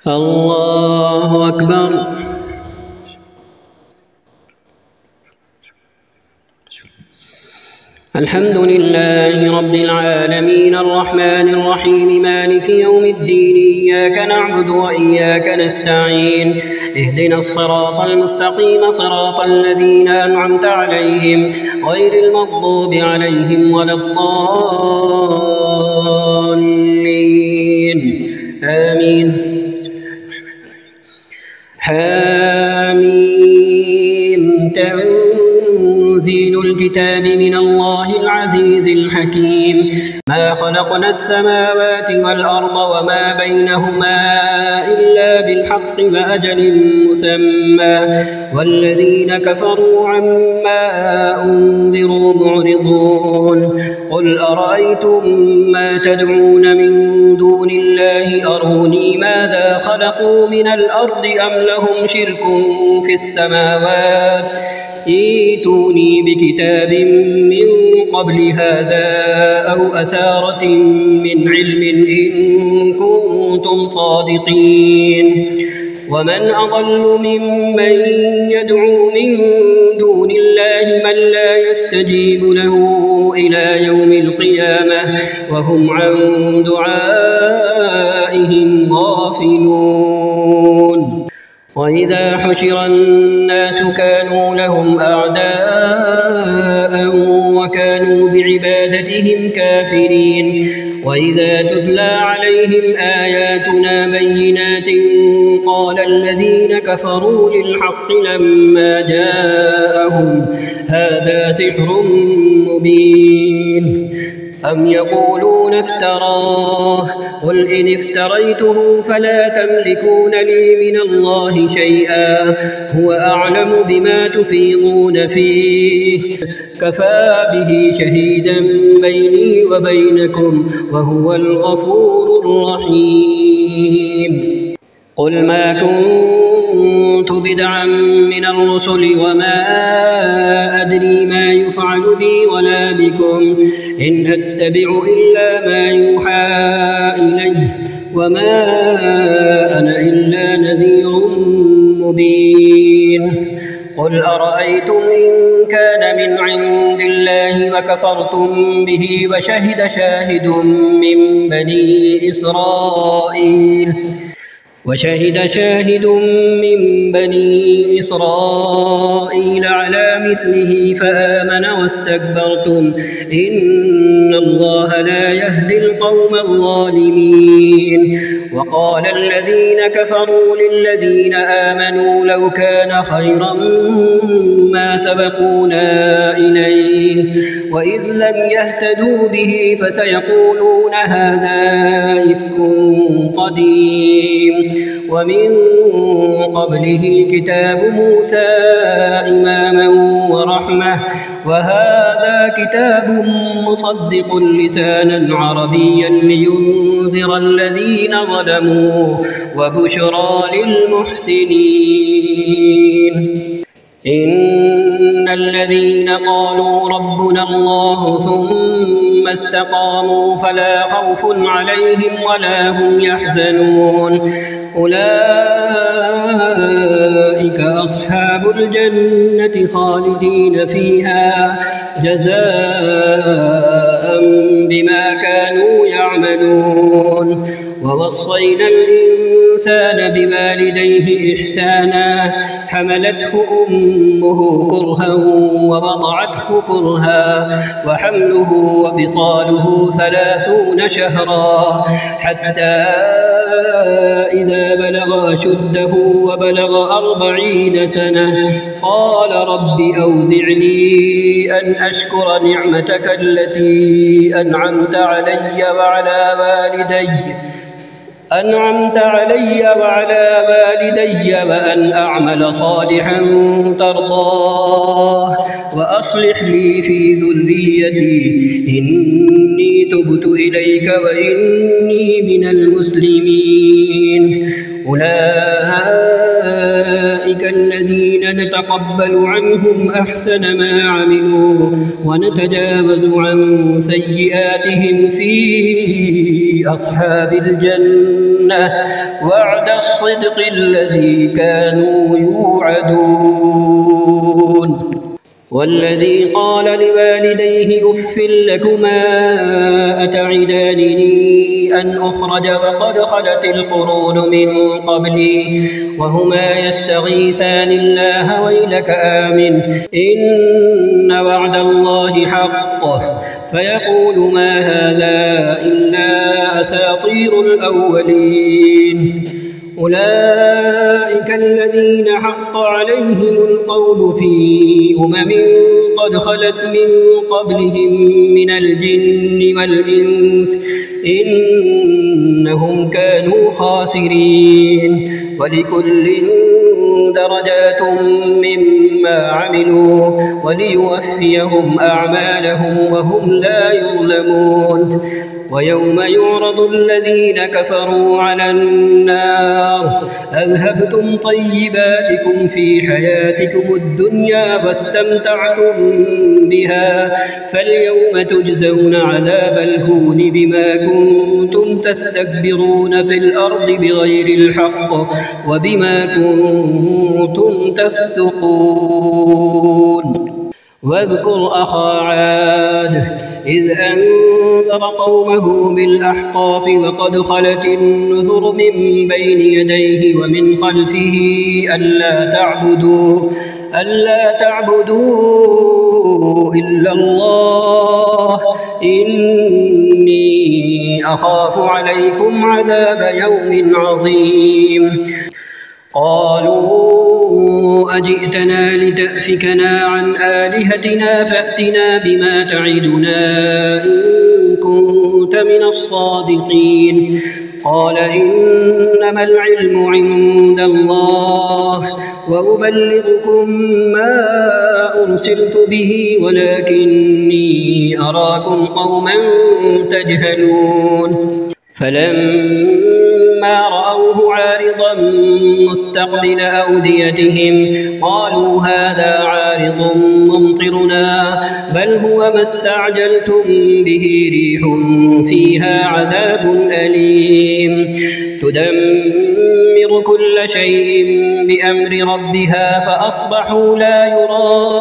الله أكبر. الحمد لله رب العالمين الرحمن الرحيم مالك يوم الدين إياك نعبد وإياك نستعين اهدنا الصراط المستقيم صراط الذين أنعمت عليهم غير المغضوب عليهم ولا الضالين آمين. حاميم تنزيل الكتاب من الله العزيز الحكيم ما خلقنا السماوات والأرض وما بينهما إلا بالحق وأجل مسمى والذين كفروا عما أنذروا معرضون. قل أرأيتم ما تدعون من دون الله أروني ماذا خلقوا من الأرض أم لهم شرك في السماوات ائتوني بكتاب من قبل هذا أو أثارة من علم إن كنتم صادقين. ومن أضل ممن يدعو من دون الله من لا يستجيب له إلى يوم القيامة وهم عن دعائهم غافلون. وإذا حشر الناس كانوا لهم أعداء وكانوا بعبادتهم كافرين. وإذا تتلى عليهم آياتنا بينات قال الذين كفروا للحق لما جاءهم هذا سحر مبين. أم يقولون افتراه قل إن افتريته فلا تملكون لي من الله شيئا هو أعلم بما تفيضون فيه كفى به شهيدا بيني وبينكم وهو الغفور الرحيم. قل ما كنت بدعا من الرسل وما أدري ما يفعل بي ولا بكم إن أتبع إلا ما يوحى إلي وما أنا إلا نذير مبين. قل أرأيتم إن كان من عند الله وكفرتم به وشهد شاهد من بني إسرائيل على مثله فآمن واستكبرتم إن الله لا يهدي القوم الظالمين. وقال الذين كفروا للذين آمنوا لو كان خيرا ما سبقونا إليه وإذ لم يهتدوا به فسيقولون هذا إفك قديم. ومن قبله كتاب موسى إماما ورحمة وهذا كتاب مصدق لسانا عربيا لينذر الذين ظلموا وبشرى للمحسنين. إن الذين قالوا ربنا الله ثم استقاموا فلا خوف عليهم ولا هم يحزنون أولئك أصحاب الجنة خالدين فيها جزاء بما كانوا يعملون. ووصينا الإنسان بوالديه إحسانا حملته أمه كرها ووضعته كرها وحمله وفصاله 30 شهرا حتى إذا بلغ أشده وبلغ 40 سنة قال رب أوزعني أن أشكر نعمتك التي أنعمت علي وعلى والدي وأن أعمل صالحا ترضاه وأصلح لي في ذريتي إني تبت إليك وإني من المسلمين. أولئك الذين نتقبل عنهم أحسن ما عملوا ونتجاوز عن سيئاتهم في أصحاب الجنة وعد الصدق الذي كانوا يوعدون والذي قال لوالديه أف لكما أتعدانني أن أخرج وقد خلت القرون من قبلي وهما يستغيثان الله ويلك آمن إن وعد الله حق فيقول ما هذا إلا أساطير الأولين أولئك الذين حق عليهم القول في قد خلت من قبلهم من الجن والإنس إنهم كانوا خاسرين ولكل درجات مما عملوا وليوفيهم أعمالهم وهم لا يظلمون ويوم يعرض الذين كفروا على النار أذهبتم طيباتكم في حياتكم الدنيا واستمتعتم بها فاليوم تجزون عذاب الهون بما كنتم تستكبرون في الأرض بغير الحق وبما كنتم تفسقون واذكر أخا عاد إذ أنذر قومه بالأحقاف وقد خلت النذر من بين يديه ومن خلفه ألا تعبدوا إلا الله إني أخاف عليكم عذاب يوم عظيم قالوا أجئتنا لتأفكنا عن آلهتنا فأتنا بما تعدنا إن كنت من الصادقين قال إنما العلم عند الله وأبلغكم ما أرسلت به ولكني أراكم قوما تجهلون فلما رأوه عارضا مستقبل أوديتهم قالوا هذا عارض ممطرنا بل هو ما استعجلتم به ريح فيها عذاب أليم تدمر كل شيء بأمر ربها فأصبحوا لا يرى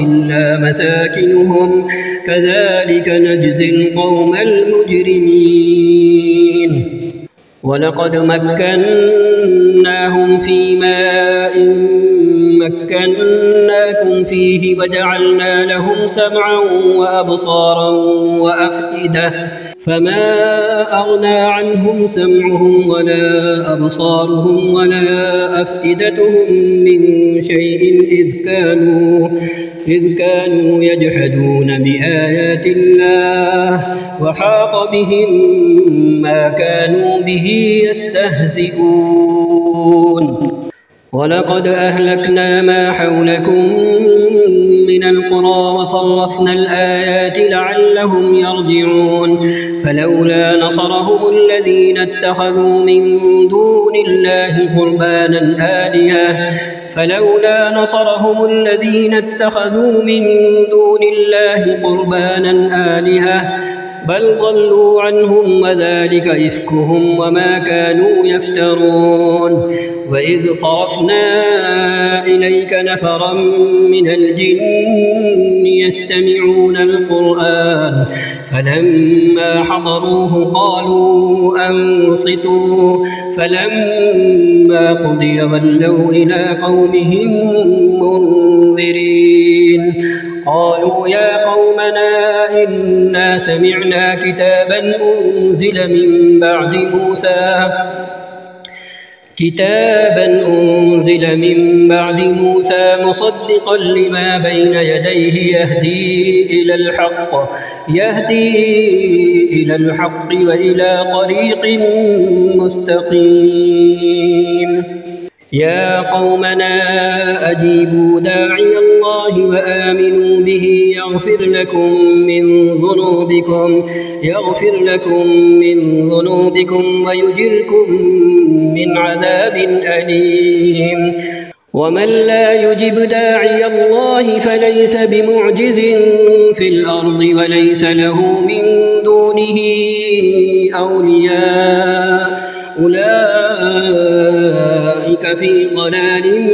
إلا مساكنهم كذلك نجزي القوم المجرمين ولقد مكناهم في ماء مكناكم فيه وجعلنا لهم سمعا وأبصارا وأفئدة فما أغنى عنهم سمعهم ولا أبصارهم ولا أفئدتهم من شيء إذ كانوا يجحدون بآيات الله وحاق بهم ما كانوا به يستهزئون ولقد أهلكنا ما حولكم من القرى وصرفنا الآيات لعلهم يرجعون فلولا نصرهم الذين اتخذوا من دون الله قربانا آلهة بل ضلوا عنهم وذلك إفكهم وما كانوا يفترون وإذ صرفنا إليك نفرا من الجن يستمعون القرآن فلما حضروه قالوا أنصتوا فلما قضي ولوا إلى قومهم منذرين قالوا يا قومنا إنا سمعنا كتابا أنزل من بعد موسى مصدقا لما بين يديه يهدي إلى الحق وإلى طريق مستقيم يا قومنا أجيبوا داعي الله وآمنوا به يغفر لكم من ذنوبكم ويجركم من عذاب أليم ومن لا يجب داعي الله فليس بمعجز في الأرض وليس له من دونه أولياء أولئك في ضلال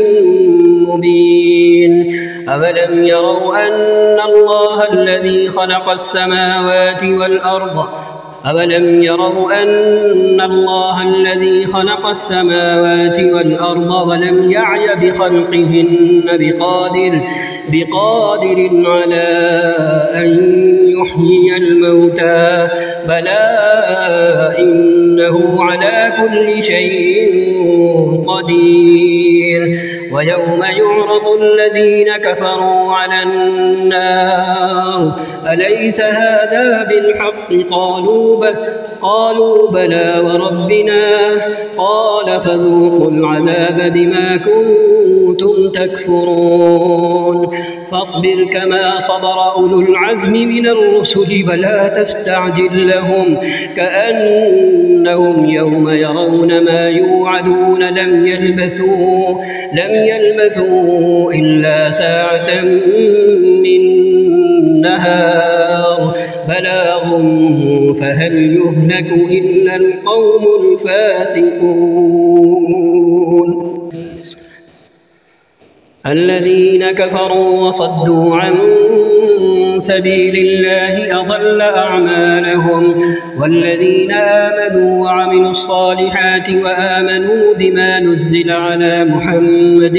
مبين أولم يروا أن الله الذي خلق السماوات والأرض ولم يعي بخلقهن بقادر على أن يحيي الموتى بلى إنه على كل شيء قدير ويوم يعرض الذين كفروا على النار أليس هذا بالحق قالوا بلى وربنا قال فذوقوا العذاب بما كنتم تكفرون فاصبر كما صبر أولو العزم من الرسل ولا تستعجل لهم كأنهم يوم يرون ما يوعدون لم يلبثوا إلا ساعة من نهار بلاغ فهل يهلك إلا القوم الفاسقون الذين كفروا وصدوا عن سبيل الله أضل أعمالهم والذين آمنوا وعملوا الصالحات وآمنوا بما نزل على محمد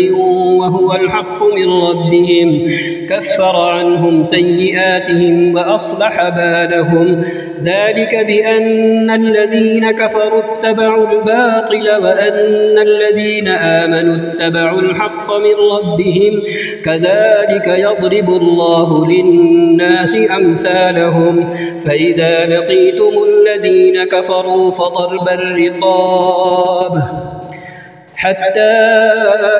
وهو الحق من ربهم كفر عنهم سيئاتهم وأصلح بالهم ذلك بأن الذين كفروا اتبعوا الباطل وأن الذين آمنوا اتبعوا الحق من ربهم كذلك يضرب الله للناس أمثالهم فإذا لقيتم الذين كفروا فضرب الرقاب حتى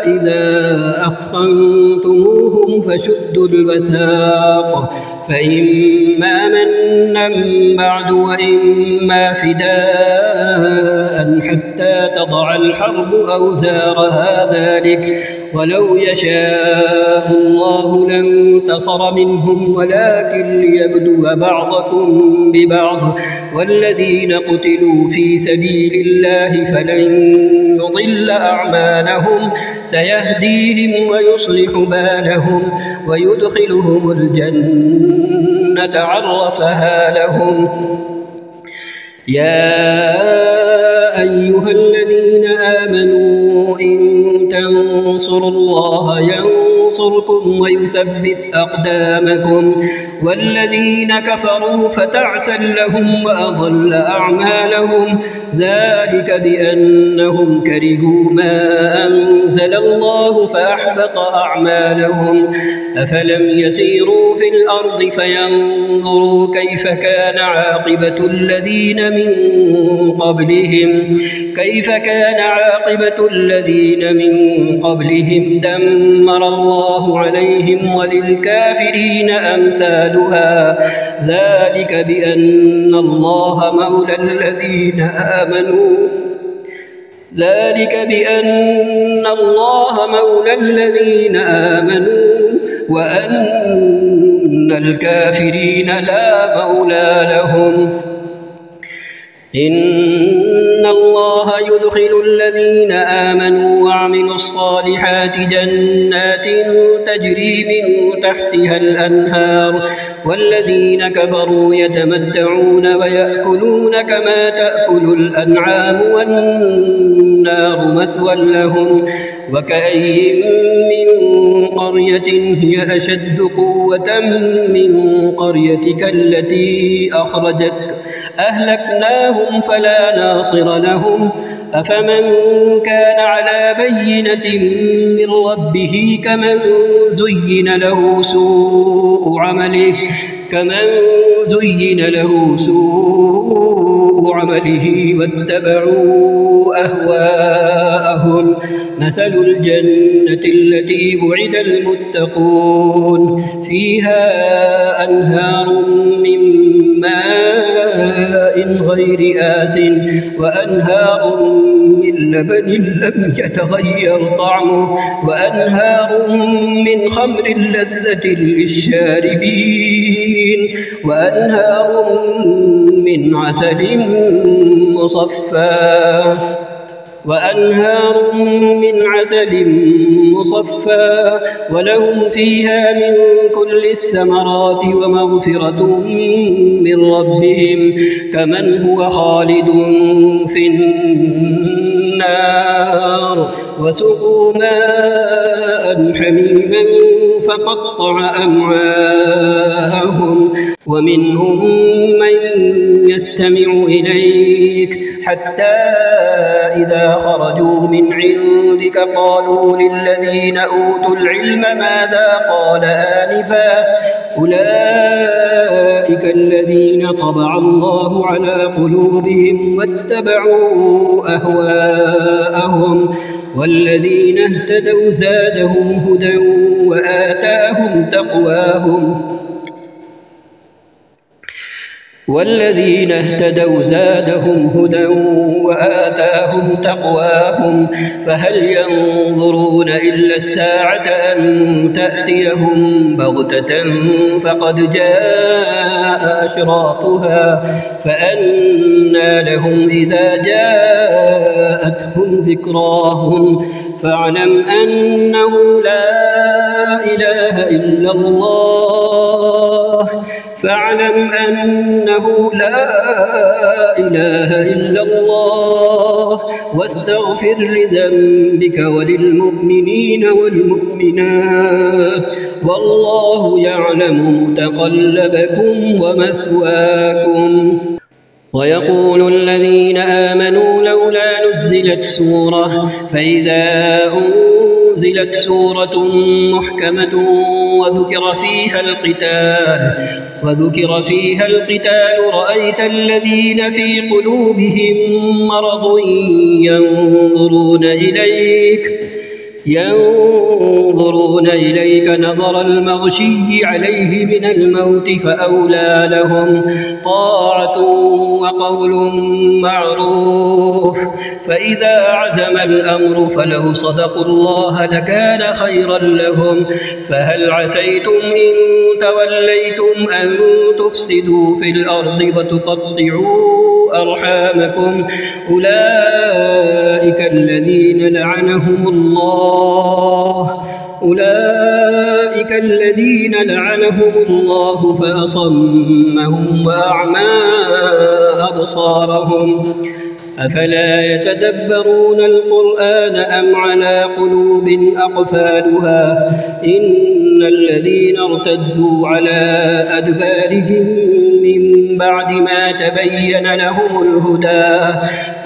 إذا أثخنتموهم فشدوا الوثاق فإما منا بعد وإما فداء حتى تضع الحرب أوزارها ذلك ولو يشاء الله لانتصر منهم ولكن ليبلو بعضكم ببعض والذين قتلوا في سبيل الله فلن يضل أعمالهم سيهديهم ويصلح بالهم ويدخلهم الجنة عرفها لهم يا أيها الذين آمنوا إن تنصروا الله ينصركم ويثبت أقدامكم والذين كفروا فتعسا لهم وأضل أعمالهم ذلك بأنهم كرهوا ما أنزل الله فأحبط أعمالهم أفلم يسيروا في الأرض فينظروا كيف كان عاقبة الذين من قبلهم دمر الله عليهم وللكافرين أمثالها ذلك بأن الله مولى الذين آمنوا وأن الكافرين لا مولى لهم إن الله يدخل الذين آمنوا وعملوا الصالحات جنات تجري من تحتها الأنهار والذين كفروا يتمتعون ويأكلون كما تأكل الأنعام والنار مثوى لهم وكأين من قرية هي أشد قوة من قريتك التي أخرجتك أهلكناهم فلا ناصر لهم أفمن كان على بينة من ربه كمن زين له سوء عمله واتبعوا أهواءهم مثل الجنة التي وعد المتقون فيها أنهار من ماء ماء غير آس وأنهار من لبن لم يتغير طعمه وأنهار من خمر لذة للشاربين وأنهار من عسل مصفى ولهم فيها من كل الثمرات ومغفرة من ربهم كمن هو خالد في النار وسقوا ماء حميما فقطع أمعاءهم ومنهم من يستمع إليك حتى إذا خرجوا من عندك قالوا للذين أوتوا العلم ماذا قال آنفا أولئك الذين طبع الله على قلوبهم واتبعوا أهواءهم والذين اهتدوا زادهم هدى وآتاهم تقواهم فهل ينظرون إلا الساعة أن تأتيهم بغتة فقد جاء أشراطها فأنى لهم إذا جاءتهم ذكراهم فاعلم أنه لا إله إلا الله واستغفر لذنبك وللمؤمنين والمؤمنات والله يعلم متقلبكم ومثواكم ويقول الذين آمنوا لولا نزلت سورة فإذا أنزلت سورة محكمة وذكر فيها القتال رأيت الذين في قلوبهم مرض ينظرون إليك نظر المغشي عليه من الموت فأولى لهم طاعة وقول معروف فإذا عزم الأمر فلو صدقوا الله لكان خيرا لهم فهل عسيتم إن توليتم أن تفسدوا في الأرض وتقطعوا أرحامكم أولئك الذين لعنهم الله فأصمهم وأعمى أبصارهم أفلا يتدبرون القرآن أم على قلوب أقفالها إن الذين ارتدوا على أدبارهم من بعد ما تبين لهم الهدى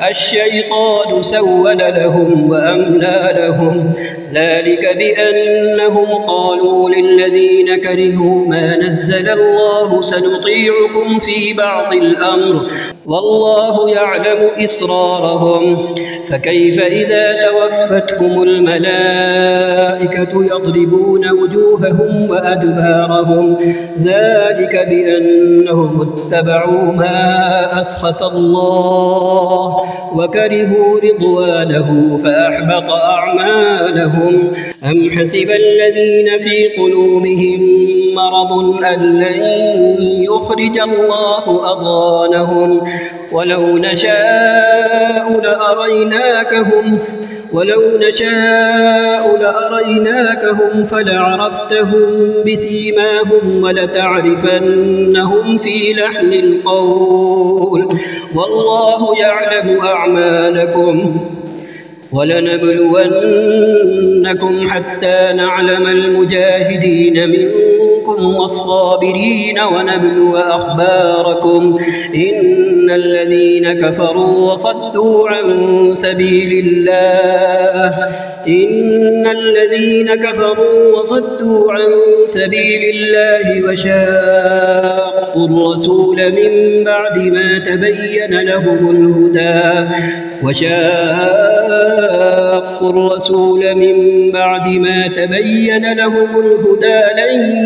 الشيطان سول لهم وأملى لهم ذلك بأنهم قالوا للذين كرهوا ما نزل الله سنطيعكم في بعض الأمر والله يعلم إسرارهم فكيف إذا توفتهم الملائكة يضربون وجوههم وأدبارهم ذلك بأنهم اتبعوا ما أسخط الله وكرهوا رضوانه فأحبط أعمالهم أم حسب الذين في قلوبهم مرض أن لن يخرج الله أضغانهم ولو نشاء لأريناكهم فلعرفتهم بسيماهم ولتعرفنهم في لحن القول والله يعلم أعمالكم ولنبلونكم حتى نعلم المجاهدين منكم والصابرين ونبلو أخباركم إن الذين كفروا وصدوا عن سبيل الله وشاقوا الرسول من بعد ما تبين لهم الهدى وشاقوا وشاقوا الرسول من بعد ما تبين لهم الهدى لن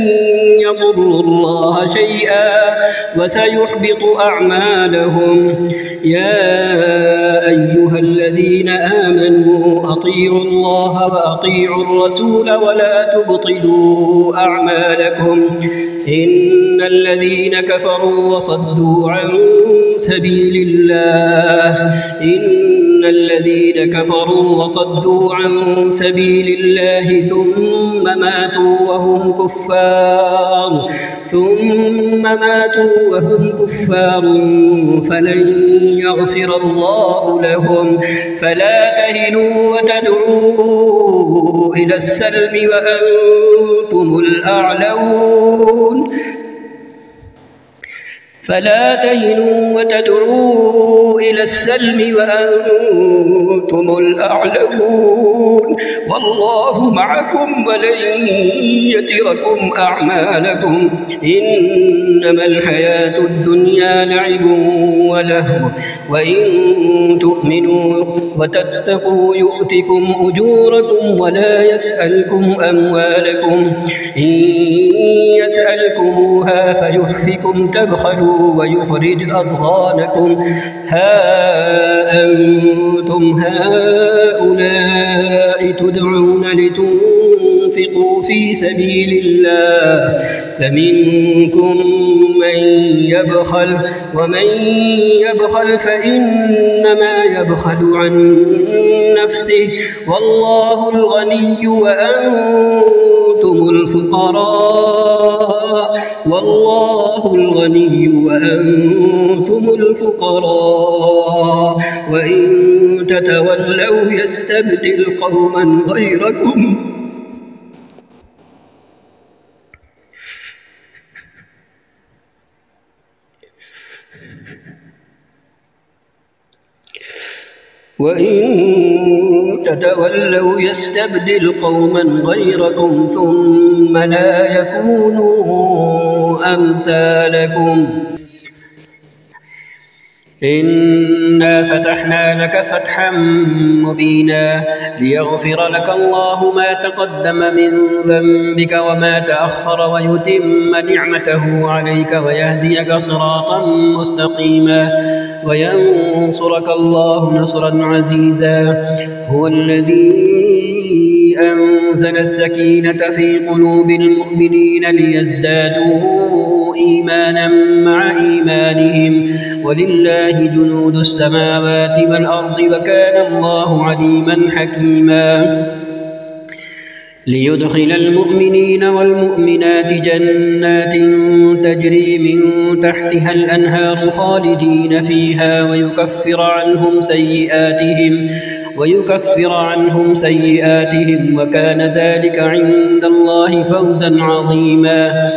يضروا الله شيئا وسيحبط أعمالهم. يا أيها الذين آمنوا أطيعوا الله وأطيعوا الرسول ولا تبطلوا أعمالكم. إن الذين كفروا وصدوا عن سبيل الله ثم ماتوا وهم كفار فلن يغفر الله لهم. فلا تهنوا وتدعوا إلى السلم وأنتم الأعلون والله معكم ولن يتركم أعمالكم. إنما الحياة الدنيا لعب ولهو وإن تؤمنوا وتتقوا يؤتكم أجوركم ولا يسألكم أموالكم. إن يسألكموها فيحفكم تبخلوا ويخرج أضغانكم. ها أنتم هؤلاء تدعون لتنفقوا في سبيل الله فمنكم من يبخل ومن يبخل فإنما يبخل عن نفسه والله الغني وأنتم الفقراء وإن تتولوا يستبدل قوما غيركم ثم لا يكونوا أمثالكم. إنا فتحنا لك فتحا مبينا ليغفر لك الله ما تقدم من ذنبك وما تأخر ويتم نعمته عليك ويهديك صراطا مستقيما وينصرك الله نصرا عزيزا. هو الذي أنزل السكينة في قلوب المؤمنين ليزدادوا إيمانا مع إيمانهم ولله جنود السماوات والأرض وكان الله عليما حكيما. ليدخل المؤمنين والمؤمنات جنات تجري من تحتها الأنهار خالدين فيها ويكفر عنهم سيئاتهم وكان ذلك عند الله فوزا عظيما.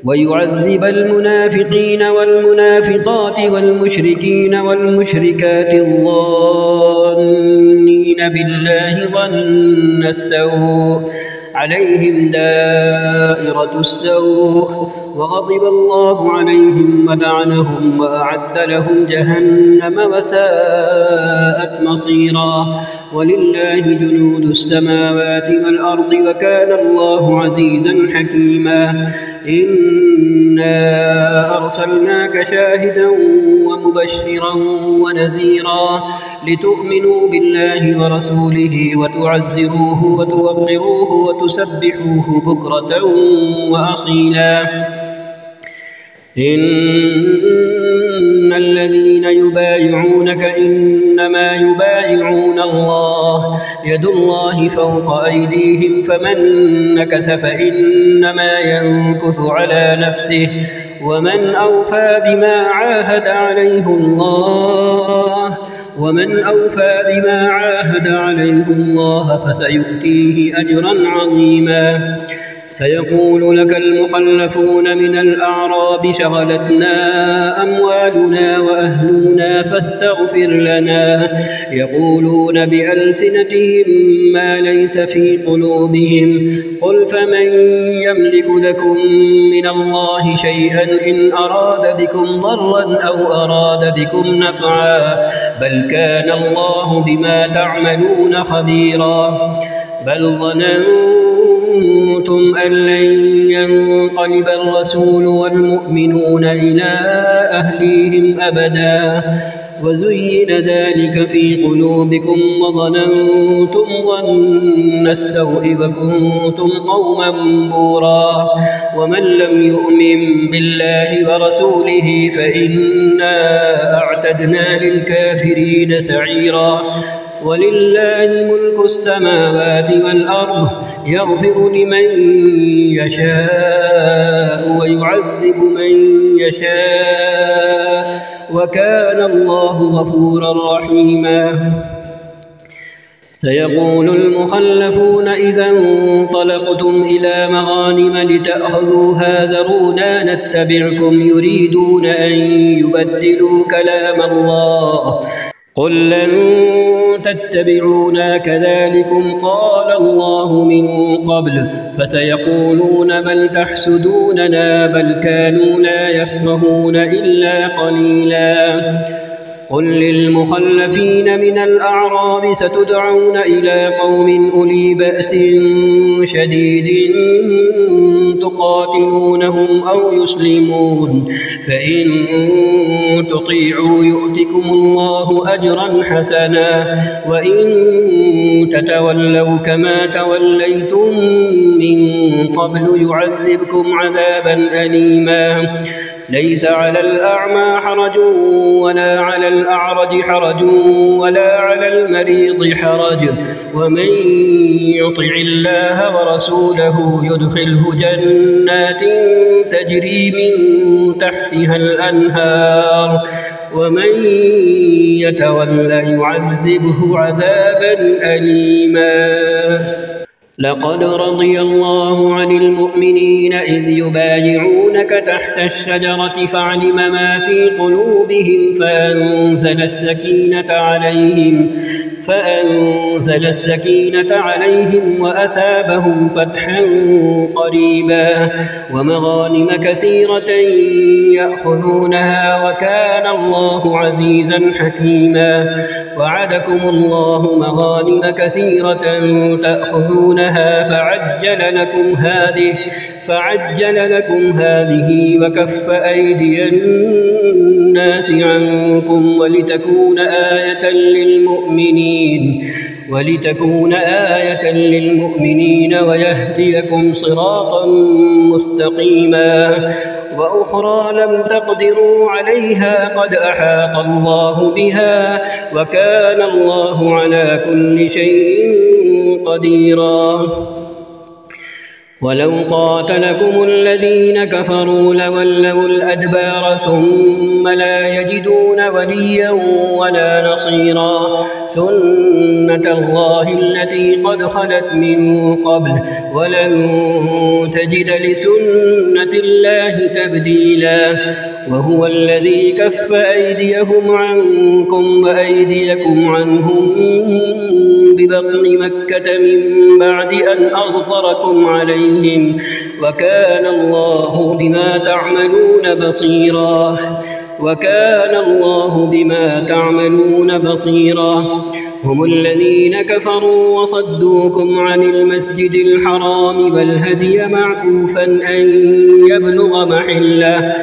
ويعذب المنافقين والمنافقات والمشركين والمشركات الظانين بالله ظن السوء عليهم دائرة السوء وغضب الله عليهم ولعنهم وأعد لهم جهنم وساءت مصيرا. ولله جنود السماوات والأرض وكان الله عزيزا حكيما. إنا أرسلناك شاهدا ومبشرا ونذيرا لتؤمنوا بالله ورسوله وتعزروه وتوقروه وتسبحوه بكرة وأصيلا. إن الذين يبايعونك إنما يبايعون الله يد الله فوق أيديهم فمن نكث فإنما ينكث على نفسه ومن أوفى بما عاهد عليه الله فسيؤتيه أجرا عظيما. سيقول لك المخلفون من الأعراب شغلتنا أموالنا وأهلنا فاستغفر لنا يقولون بألسنتهم ما ليس في قلوبهم قل فمن يملك لكم من الله شيئا إن أراد بكم ضرا أو أراد بكم نفعا بل كان الله بما تعملون خبيرا بل ظننتم أن لن ينقلب الرسول والمؤمنون إلى أهليهم أبدا وزين ذلك في قلوبكم وظننتم ظن السوء وكنتم قوما بورا ومن لم يؤمن بالله ورسوله فإنا أعتدنا للكافرين سعيرا ولله ملك السماوات والأرض يغفر لمن يشاء ويعذب من يشاء وكان الله غفورا رحيما سيقول المخلفون إذا انطلقتم إلى مغانم لتأخذوها ذرونا نتبعكم يريدون أن يبدلوا كلام الله قل لن تتبعونا كذلكم قال الله من قبل فسيقولون بل تحسدوننا بل كانوا لا يفقهون إلا قليلا قل للمخلفين من الأعراب ستدعون إلى قوم أولي بأس شديد تقاتلونهم أو يسلمون فإن تطيعوا يؤتكم الله أجرا حسنا وإن تتولوا كما توليتم من قبل يعذبكم عذابا أليما ليس على الأعمى حرج ولا على الأعرج حرج ولا على المريض حرج ومن يطع الله ورسوله يدخله جنات تجري من تحتها الأنهار ومن يتول يعذبه عذابا أليما لقد رضي الله عن المؤمنين إذ يبايعونك تحت الشجرة فعلم ما في قلوبهم فأنزل السكينة عليهم وأثابهم فتحا قريبا ومغانم كثيرة يأخذونها وكان الله عزيزا حكيما وعدكم الله مغانم كثيرة تأخذونها فعجل لكم هذه وكف أيدي الناس عنكم ولتكون آية للمؤمنين ويهديكم صراطا مستقيما وأخرى لم تقدروا عليها قد أحاط الله بها وكان الله على كل شيء قديرا ولو قاتلكم الذين كفروا لولوا الأدبار ثم لا يجدون وليا ولا نصيرا سنة الله التي قد خلت من قبل ولن تجد لسنة الله تبديلا وهو الذي كف أيديهم عنكم وأيديكم عنهم ببطن مكة من بعد أن أظفركم عليهم وكان الله بما تعملون بصيرا هم الذين كفروا وصدوكم عن المسجد الحرام والهدي معكوفا أن يبلغ محله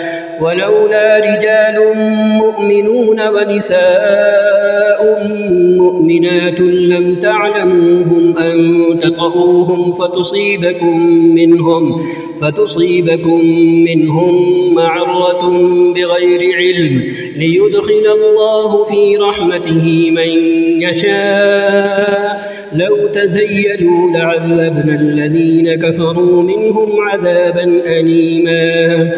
ولولا رجال مؤمنون ونساء مؤمنات لم تعلموهم أن تطؤوهم فتصيبكم منهم معرة بغير علم ليدخل الله في رحمته من يشاء لو تزيلوا لعذبنا الذين كفروا منهم عذابا أليما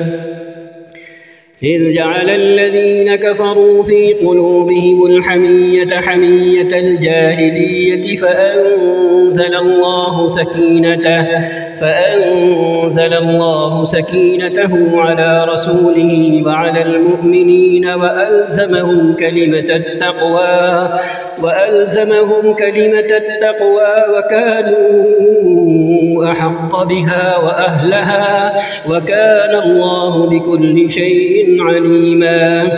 إذ جعل الذين كفروا في قلوبهم الحمية حمية الجاهلية فأنزل الله سكينته على رسوله وعلى المؤمنين وألزمهم كلمة التقوى وكانوا أحق بها وأهلها وكان الله بكل شيء عليما.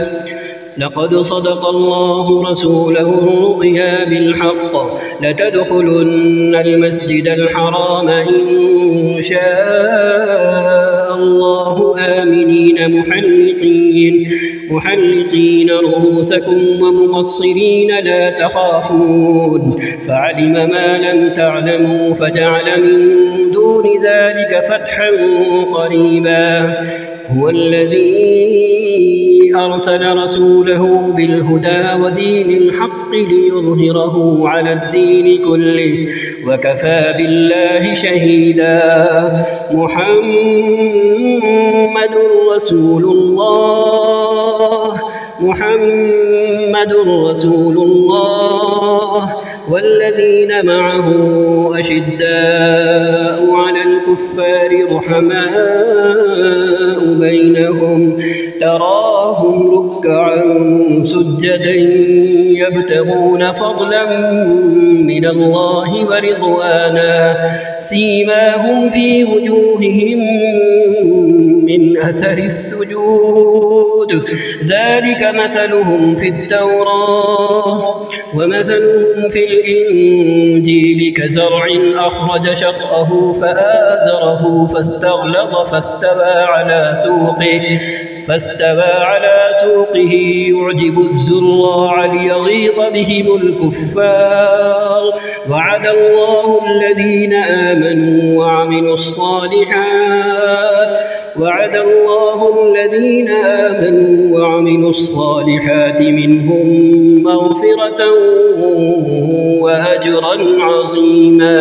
لقد صدق الله رسوله الرؤيا بالحق لتدخلن المسجد الحرام إن شاء الله آمنين محلقين رؤوسكم ومقصرين لا تخافون فعلم ما لم تعلموا فجعل من دون ذلك فتحا قريبا. هو الذي أرسل رسوله بالهدى ودين الحق ليظهره على الدين كله وكفى بالله شهيدا. محمد رسول الله والذين معه أشداء على الكفار رحماء بينهم تراهم ركعا سجدا يبتغون فضلا من الله ورضوانا سيماهم في وجوههم من أثر السجود ذلك مثلهم في التوراة ومثلهم في الإنجيل كزرع أخرج شطأه فآزره فاستغلظ فاستوى على سوقه يعجب الزراع ليغيظ بهم الكفار. وعد الله الذين آمنوا وعملوا الصالحات منهم مغفرة وأجرا عظيما.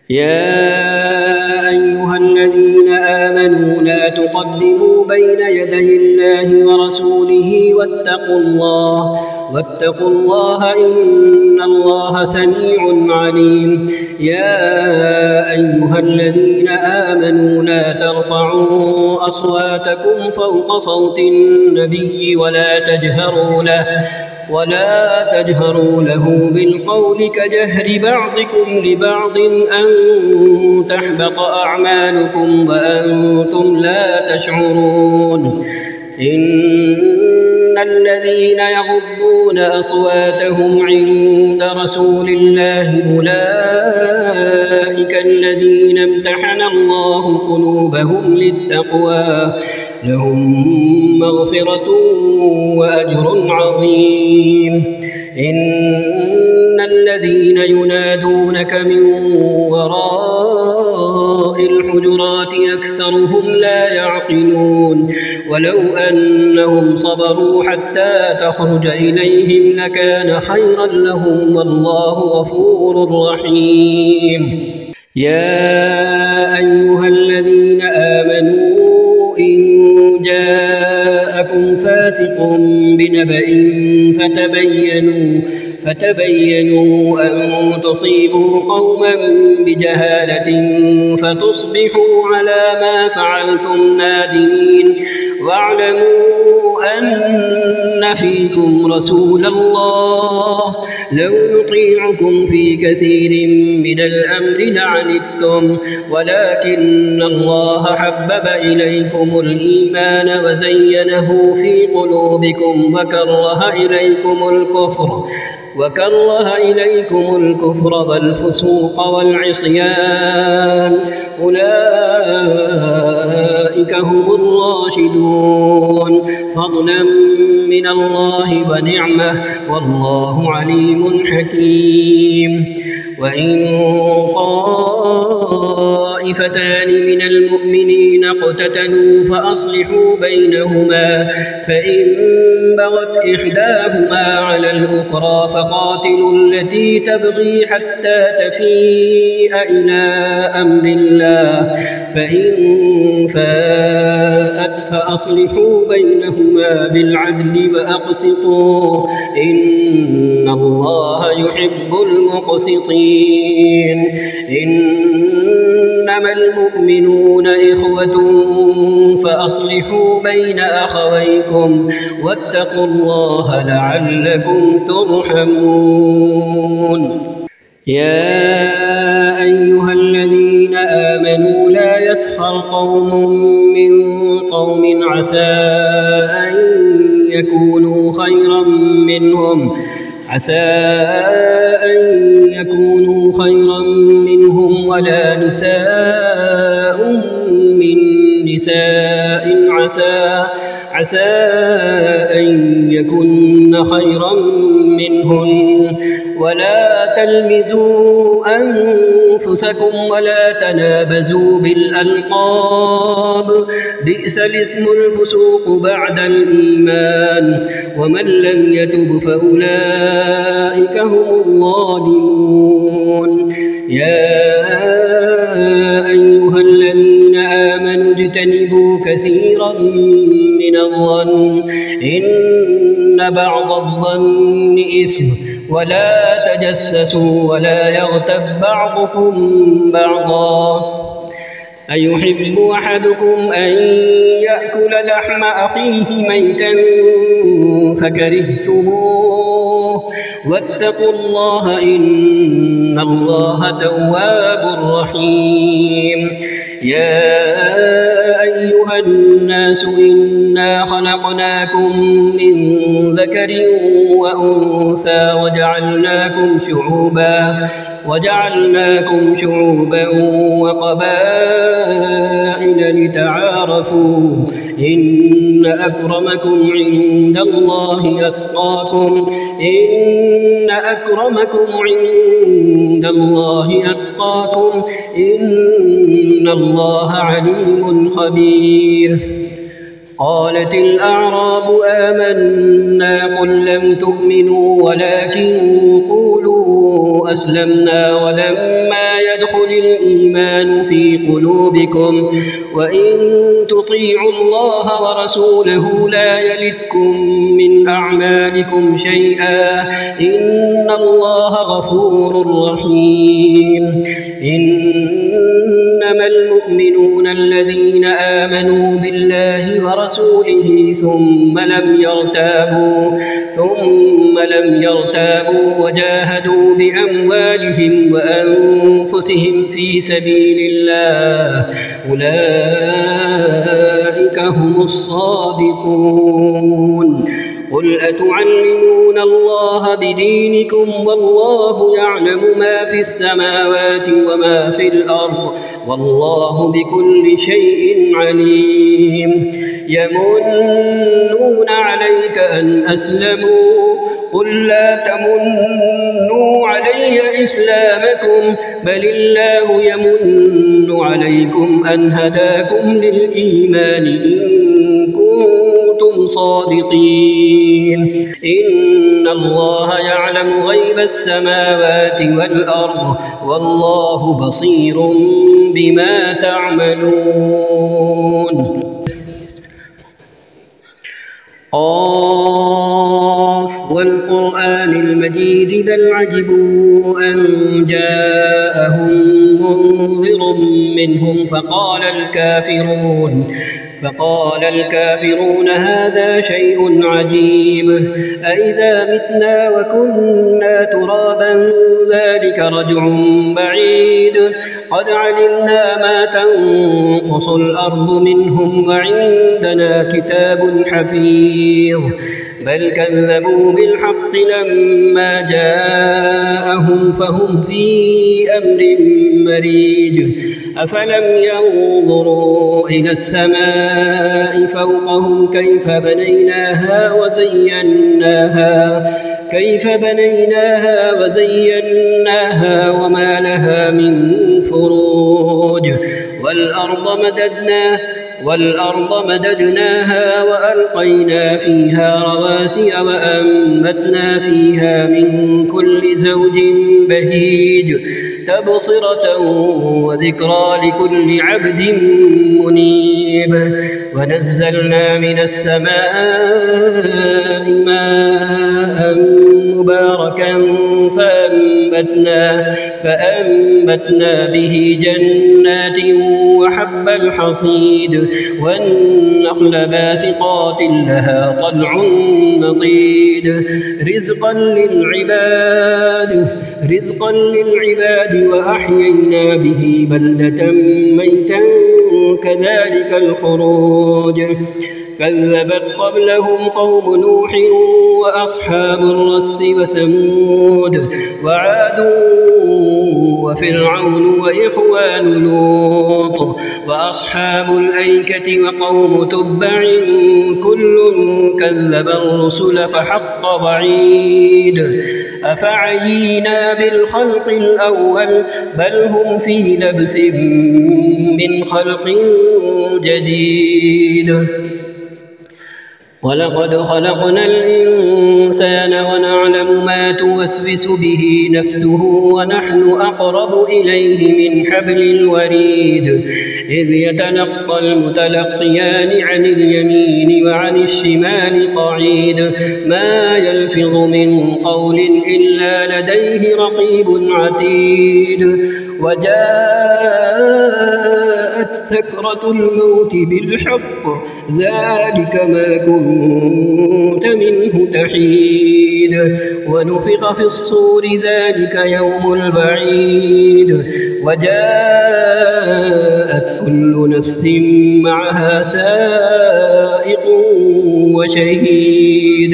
يا أيها الذين آمنوا لا تقدموا بين يدي الله ورسوله واتقوا الله إن الله سميع عليم. يا أيها الذين آمنوا لا ترفعوا أصواتكم فوق صوت النبي ولا تجهروا له بالقول كجهر بعضكم لبعض أن تحبط أعمالكم وأنتم لا تشعرون. إن الذين يغضون أصواتهم عند رسول الله أولئك الذين امتحن الله قلوبهم للتقوى لهم مغفرة وأجر عظيم. إن الذين ينادونك من وراء الحجرات أكثرهم لا يعقلون ولو أنهم صبروا حتى تخرج إليهم لكان خيرا لهم والله غفور رحيم. يا أيها الذين آمنوا إن جاءكم فاسق بنبأ فتبينوا أن تصيبوا قوما بجهالة فتصبحوا على ما فعلتم نادمين. واعلموا أن فيكم رسول الله لو يطيعكم في كثير من الأمر لعنتم ولكن الله حبب إليكم الإيمان وزينه في قلوبكم وكره إليكم الكفر والفسوق والعصيان أولئك هم الراشدون فضلا من الله ونعمة والله عليم حكيم. وإن طائفتان من المؤمنين اقتتلوا فأصلحوا بينهما فإن بغت إحداهما على الأخرى فقاتلوا التي تبغي حتى تفيء إلى أمر الله فإن فاءت فأصلحوا بينهما بالعدل وأقسطوا إن الله يحب المقسطين إنما المؤمنون إخوة فأصلحوا بين أخويكم واتقوا الله لعلكم ترحمون يا أيها الذين آمنوا لا يسخر قوم من قوم عسى أن يكونوا خيرا منهم ولا نساء من نساء عسى أن يكن خيرا منهن ولا تلمزوا أنفسكم ولا تنابزوا بالألقاب بئس الاسم الفسوق بعد الإيمان ومن لم يتب فأولئك هم الظالمون يا أيها الذين آمنوا اجتنبوا كثيرا من الظن إن بعض الظن إثم ولا تجسسوا ولا يغتب بعضكم بعضا أيحب أحدكم أن يأكل لحم أخيه ميتا فكرهتموه واتقوا الله إن الله تواب رحيم يا أيها الناس إنا خلقناكم من ذكر وأنثى وجعلناكم شعوبا وقبائل لتعارفوا إن أكرمكم عند الله أتقاكم إن الله عليم خبير قالت الأعراب آمنا قل لم تؤمنوا ولكن قولوا أسلمنا ولما يدخل الإيمان في قلوبكم وإن تطيعوا الله ورسوله لا يلتكم من أعمالكم شيئا إن الله غفور رحيم إنما المؤمنون الذين آمنوا بالله ورسوله ثم لم يرتابوا وجاهدوا بأموالهم وأنفسهم في سبيل الله أولئك هم الصادقون قل أتعلمون الله بدينكم والله يعلم ما في السماوات وما في الأرض والله بكل شيء عليم يمنون عليك أن أسلموا قل لا تمنوا علي إسلامكم بل الله يمن عليكم أن هداكم للإيمان إن كنتم صادقين إن الله يعلم غيب السماوات والأرض والله بصير بما تعملون قاف والقرآن المجيد بل عجبوا أن جاءهم منذر منهم فقال الكافرون هذا شيء عجيب أئذا متنا وكنا ترابا ذلك رجع بعيد قد علمنا ما تنقص الأرض منهم وعندنا كتاب حفيظ بل كذبوا بالحق لما جاءهم فهم في أمر مريج أفلم ينظروا إلى السماء فوقهم كيف بنيناها وزيناها وما لها من فروج والأرض مددناها وألقينا فيها رواسي وأنبتنا فيها من كل زوج بهيج تبصرة وذكرى لكل عبد منيب ونزلنا من السماء ماء مباركا فأنبتنا به جنات وحب الحصيد والنخل باسقات لها طلع نضيد رزقا للعباد وأحيينا به بلدة ميتا كذلك الخروج كذبت قبلهم قوم نوح وأصحاب الرس وثمود وعاد وفرعون وإخوان لوط وأصحاب الأيكة وقوم تبع كل كذب الرسل فحق وعيد أفعينا بالخلق الأول بل هم في لبس من خلق جديد ولقد خلقنا الإنسان ونعلم ما توسوس به نفسه ونحن أقرب إليه من حبل الوريد إذ يتلقى المتلقيان عن اليمين وعن الشمال قعيد ما يلفظ من قول إلا لديه رقيب عتيد وجاءت سكرة الموت بالحق ذلك ما كنت منه تحيد ونفخ في الصور ذلك يوم البعيد وجاءت كل نفس معها سائق وشهيد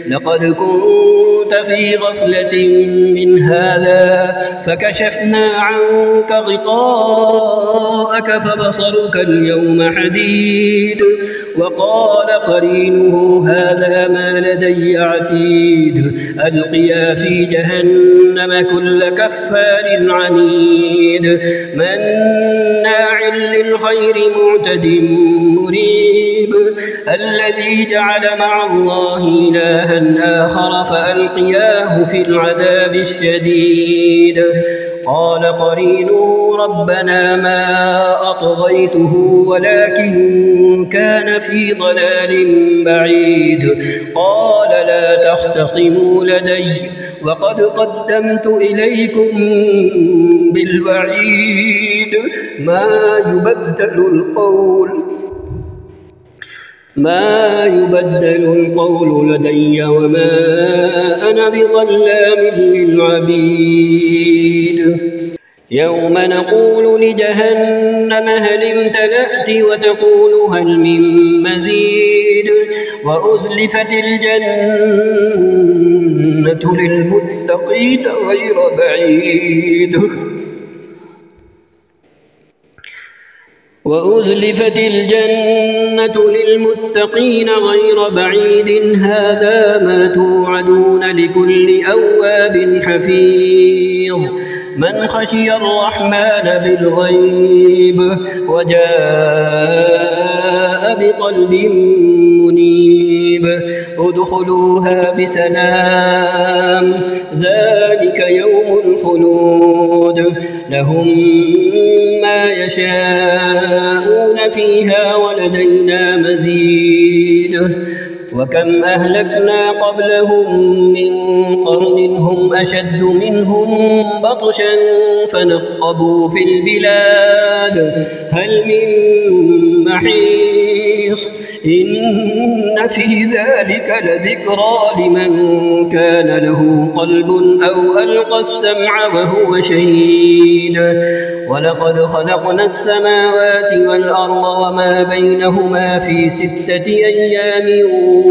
لقد كنت في غفلة من هذا فكشفنا عنك غطاءك فبصرك اليوم حديد وقال قرينه هذا ما لدي عتيد ألقيا في جهنم كل كفار عنيد مناع للخير معتد مريب الذي جعل مع الله إلها آخر فألقياه في العذاب الشديد قال قرينه ربنا ما أطغيته ولكن كان في ضلال بعيد قال لا تختصموا لدي وقد قدمت إليكم بالوعيد ما يبدل القول لدي وما أنا بظلام للعبيد يوم نقول لجهنم هل امتلأت وتقول هل من مزيد وأزلفت الجنة للمتقين غير بعيد وأزلفت الجنة للمتقين غير بعيد هذا ما توعدون لكل أواب حفيظ من خشي الرحمن بالغيب وجاء بقلب منيب ادخلوها بسلام ذلك يوم الخلود لهم ما يشاءون فيها ولدينا مزيد وكم أهلكنا قبلهم من قرن هم أشد منهم بطشا فنقبوا في البلاد هل من محيص إن في ذلك لذكرى لمن كان له قلب أو ألقى السمع وهو شهيد ولقد خلقنا السماوات والأرض وما بينهما في 6 أيام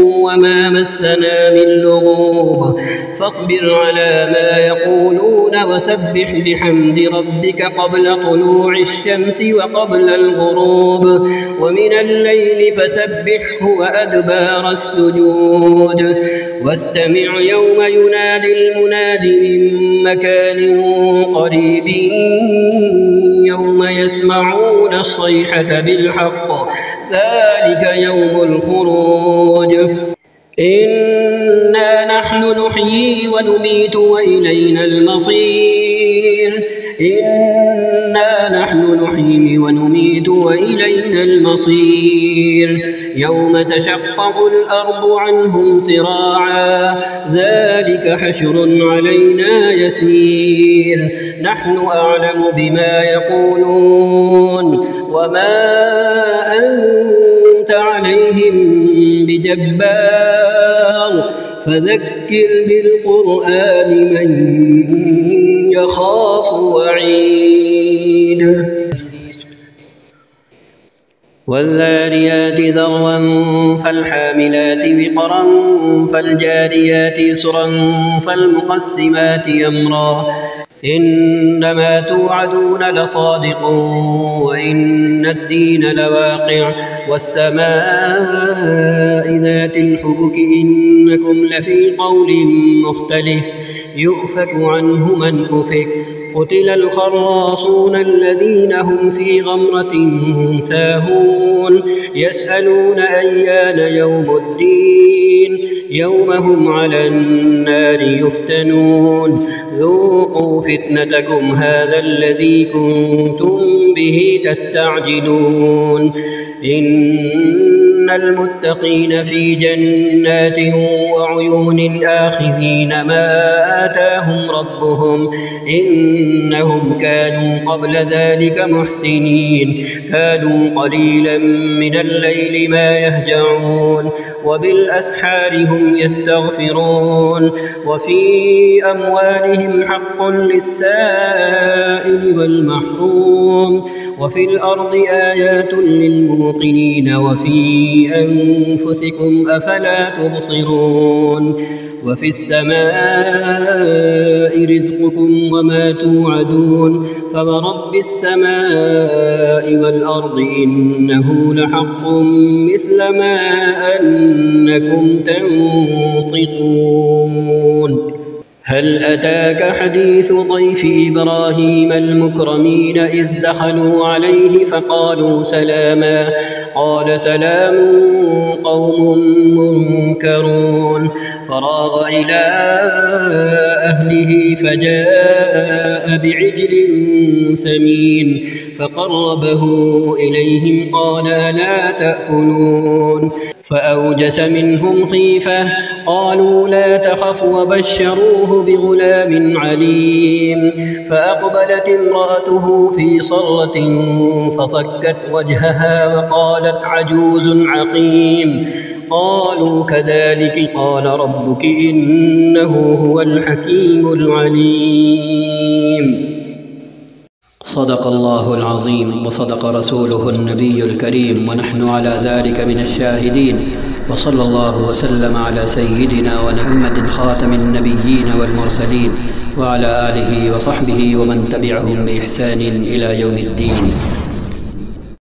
وما مسنا من لغوب فاصبر على ما يقولون وسبح بحمد ربك قبل طلوع الشمس وقبل الغروب ومن الليل فسبحه وأدبار السجود واستمع يوم ينادي المناد من مكان قريب يوم يسمعون الصيحة بالحق ذلك يوم الخروج إنا نحن نحيي ونميت وإلينا المصير إنا نحن نحيي ونميت وإلينا المصير يوم تشقق الأرض عنهم سراعا ذلك حشر علينا يسير نحن أعلم بما يقولون وما أنت عليهم بجبار فذكر بالقرآن من يخاف وعيد والذاريات ذروا فالحاملات وقرا فالجاريات يسرا فالمقسمات أمرا إنما توعدون لصادق وإن الدين لواقع والسماء ذات الحبك إنكم لفي قول مختلف يؤفك عنه من أفك قتل الخراصون الذين هم في غمرة ساهون يسألون أيان يوم الدين يوم هم على النار يفتنون ذوقوا فتنتكم هذا الذي كنتم به تستعجلون إن المتقين في جنات وعيون آخذين ما آتاهم ربهم إنهم كانوا قبل ذلك محسنين كانوا قليلا من الليل ما يهجعون وبالأسحار هم يستغفرون وفي أموالهم حق للسائل والمحروم وفي الأرض آيات للموقنين وفي أنفسكم أفلا تبصرون وفي السماء رزقكم وما توعدون فورب السماء والأرض إنه لحق مثل ما أنكم تنطقون هل أتاك حديث ضيف إبراهيم المكرمين إذ دخلوا عليه فقالوا سلاما قال سلام قوم منكرون فراغ إلى أهله فجاء بعجل سمين فقربه إليهم قال لا تأكلون فأوجس منهم خيفة قالوا لا تخف وبشروه بغلام عليم فأقبلت امرأته في صرة فصكت وجهها وقالت عجوز عقيم قالوا كذلك قال ربك إنه هو الحكيم العليم صدق الله العظيم وصدق رسوله النبي الكريم ونحن على ذلك من الشاهدين وصلى الله وسلم على سيدنا محمد خاتم النبيين والمرسلين وعلى آله وصحبه ومن تبعهم بإحسان إلى يوم الدين.